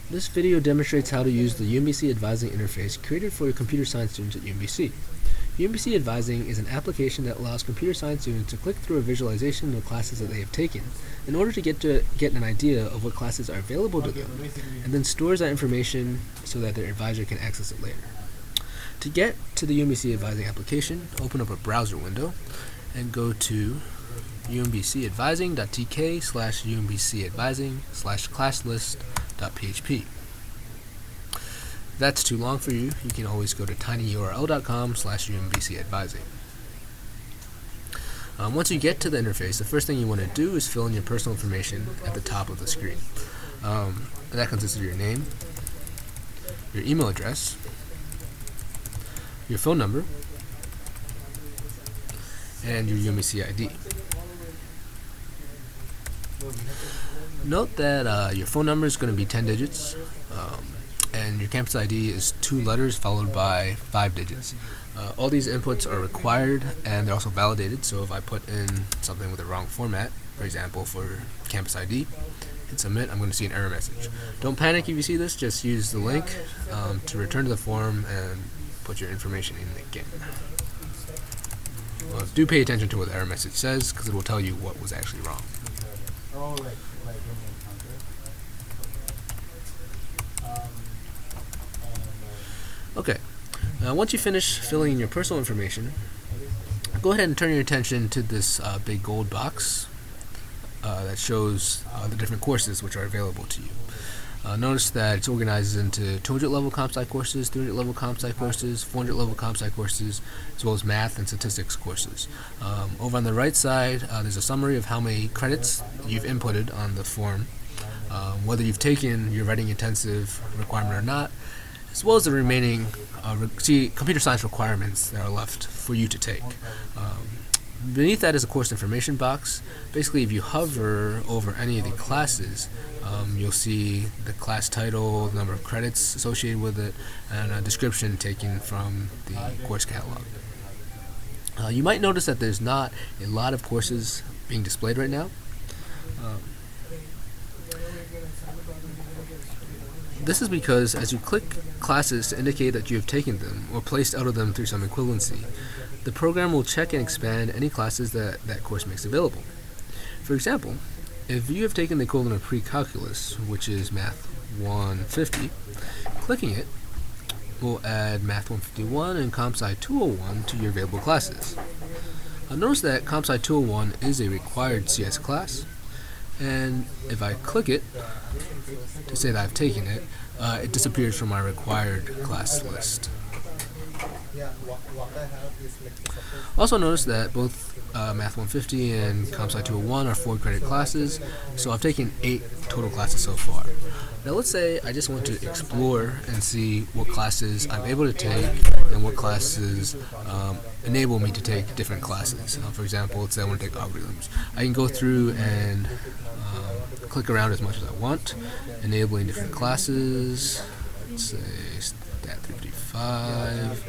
This video demonstrates how to use the UMBC Advising interface created for computer science students at UMBC. UMBC Advising is an application that allows computer science students to click through a visualization of the classes that they have taken in order to get an idea of what classes are available to them, and then stores that information so that their advisor can access it later. To get to the UMBC Advising application, open up a browser window and go to umbcadvising.tk/umbcadvising/classlist.php. If that's too long for you, you can always go to tinyurl.com/umbcadvising. Once you get to the interface, the first thing you want to do is fill in your personal information at the top of the screen. That consists of your name, your email address, your phone number, and your UMBC ID. Note that your phone number is going to be 10 digits, and your campus ID is 2 letters followed by 5 digits. All these inputs are required and they're also validated, so if I put in something with the wrong format, for example for campus ID, hit submit, I'm going to see an error message. Don't panic if you see this, just use the link to return to the form and put your information in again. Well, do pay attention to what the error message says, because it will tell you what was actually wrong. Okay, once you finish filling in your personal information, go ahead and turn your attention to this big gold box that shows the different courses which are available to you. Notice that it's organized into 200 level comp sci courses, 300 level comp sci courses, 400 level comp sci courses, as well as math and statistics courses. Over on the right side, there's a summary of how many credits you've inputted on the form, whether you've taken your writing intensive requirement or not, as well as the remaining computer science requirements that are left for you to take. Beneath that is a course information box. Basically, if you hover over any of the classes, you'll see the class title, the number of credits associated with it, and a description taken from the course catalog. You might notice that there's not a lot of courses being displayed right now. This is because as you click classes to indicate that you have taken them or placed out of them through some equivalency, the program will check and expand any classes that that course makes available. For example, if you have taken the equivalent of pre-calculus, which is Math 150, clicking it will add Math 151 and Comp Sci 201 to your available classes. Notice that Comp Sci 201 is a required CS class, and if I click it to say that I've taken it, it disappears from my required class list. Also notice that both Math 150 and Comp Sci 201 are 4 credit classes, so I've taken 8 total classes so far. Now let's say I just want to explore and see what classes I'm able to take and what classes enable me to take different classes. For example, let's say I want to take algorithms. I can go through and click around as much as I want, enabling different classes. Let's say Stat 355,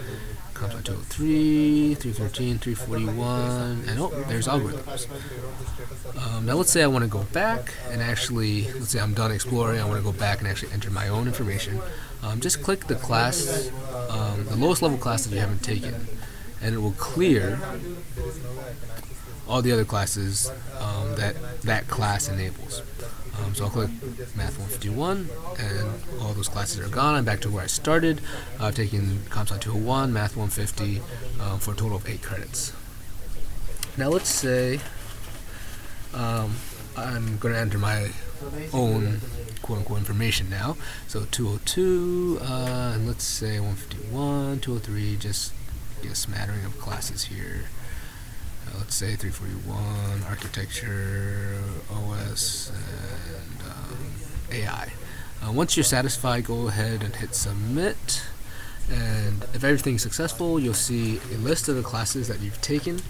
Comp Sci 203, 313, 341, and oh, there's algorithms. Now let's say I want to go back and actually, let's say I'm done exploring, I want to go back and actually enter my own information. Just click the class, the lowest level class that you haven't taken, and it will clear all the other classes that class enables. So I'll click Math 151, and all those classes are gone. I'm back to where I started. I've taken Comp Sci 201, Math 150, for a total of 8 credits. Now let's say I'm going to enter my own quote-unquote information now. So 202, and let's say 151, 203, just get a smattering of classes here. Let's say 341, architecture, OS, and AI. Once you're satisfied, go ahead and hit submit. And if everything's successful, you'll see a list of the classes that you've taken,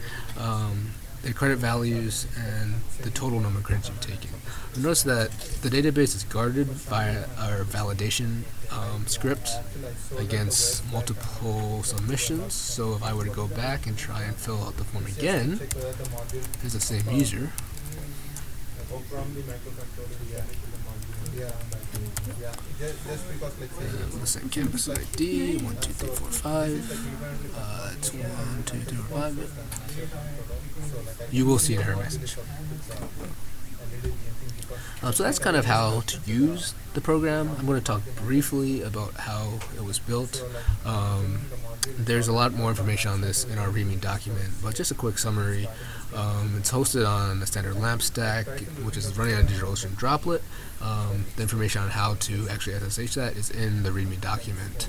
their credit values, and the total number of credits you've taken. You'll notice that the database is guarded by our validation script against multiple submissions. So if I were to go back and try and fill out the form again, here's the same user. Let's say campus ID 1, 2, 3, 4, 5. That's 1, 2, 3, 4, 5. You will see an error message. So that's kind of how to use the program. I'm going to talk briefly about how it was built. There's a lot more information on this in our README document, but just a quick summary. It's hosted on a standard LAMP stack, which is running on DigitalOcean Droplet. The information on how to actually SSH that is in the README document.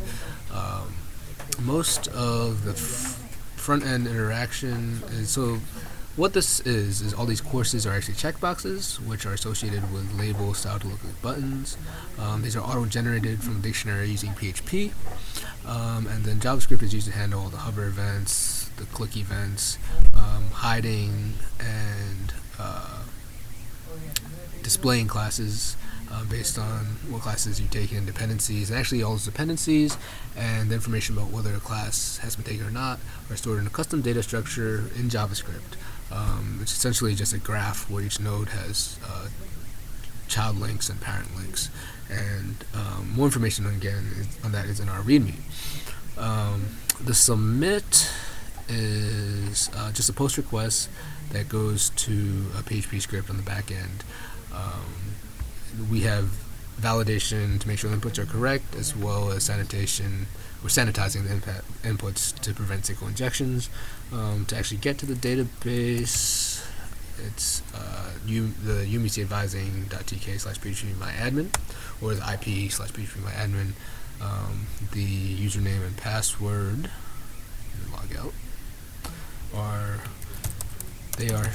Most of the front-end interaction is what this is all these courses are actually checkboxes, which are associated with labels styled to look like buttons. These are auto-generated from a dictionary using PHP. And then JavaScript is used to handle all the hover events, the click events, hiding and displaying classes based on what classes you've taken, dependencies, and actually all those dependencies and the information about whether a class has been taken or not are stored in a custom data structure in JavaScript. It's essentially just a graph where each node has child links and parent links, and more information again on that is in our README. The submit is just a post request that goes to a PHP script on the back end. We have validation to make sure the inputs are correct, as well as sanitation. We're sanitizing the inputs to prevent SQL injections. To actually get to the database, it's the UMBC advising.tk/phpmyadmin, or the IP/phpmyadmin. The username and password, log out, they are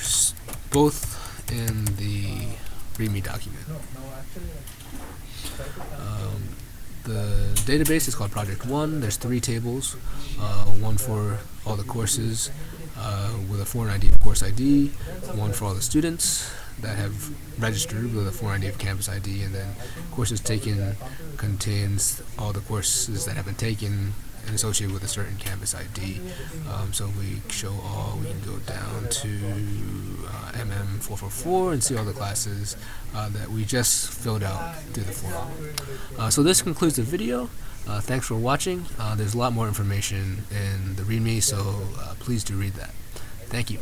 both in the README document. The database is called Project 1. There's 3 tables, one for all the courses with a foreign ID of course ID, one for all the students that have registered with a foreign ID of campus ID, and then courses taken contains all the courses that have been taken and associated with a certain campus ID. So we show all, we can go down to MM444 and see all the classes that we just filled out through the form. So this concludes the video. Thanks for watching. There's a lot more information in the README, so please do read that. Thank you.